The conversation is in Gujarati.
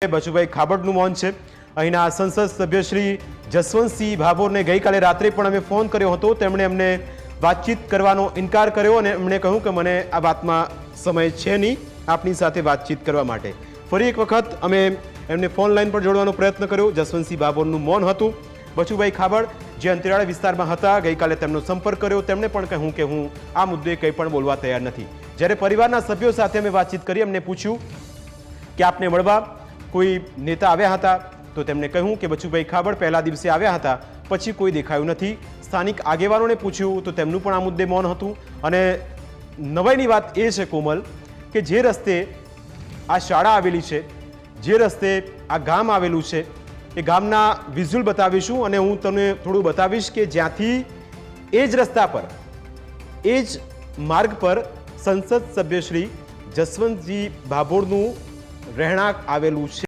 બચુભાઈ ખાબડનું મૌન છે। અહીંના સંસદ સભ્ય શ્રી જસવંતસિંહ ભાભોરને ગઈકાલે રાત્રે પણ અમે ફોન કર્યો હતો। તેમણે અમને વાતચીત કરવાનો ઇનકાર કર્યો અને એમણે કહ્યું કે મને આ વાતમાં સમય છે નહીં આપની સાથે વાતચીત કરવા માટે। ફરી એક વખત અમે એમને ફોન લાઈન પર જોડવાનો પ્રયત્ન કર્યો। જસવંતસિંહ ભાભોરનું મૌન હતું। બચુભાઈ ખાબડ જે અંતરિયાળ વિસ્તારમાં હતા, ગઈકાલે તેમનો સંપર્ક કર્યો। તેમણે પણ કહ્યું કે હું આ મુદ્દે કંઈ પણ બોલવા તૈયાર નથી। જ્યારે પરિવારના સભ્યો સાથે અમે વાતચીત કરી, એમને પૂછ્યું કે આપને મળવા કોઈ નેતા આવ્યા હતા, તો તેમણે કહ્યું કે બચુભાઈ ખાબડ પહેલા દિવસે આવ્યા હતા, પછી કોઈ દેખાયું નથી। સ્થાનિક આગેવાનોને પૂછ્યું તો તેમનું પણ આ મુદ્દે મૌન હતું। અને નવાઈની વાત એ છે કોમલ કે જે રસ્તે આ શાળા આવેલી છે, જે રસ્તે આ ગામ આવેલું છે, એ ગામના વિઝ્યુઅલ બતાવીશું અને હું તમને થોડું બતાવીશ કે જ્યાંથી એ જ રસ્તા પર, એ જ માર્ગ પર સંસદ સભ્ય શ્રી જસવંતસિંહ ભાભોરનું રહેણાંક આવેલું છે।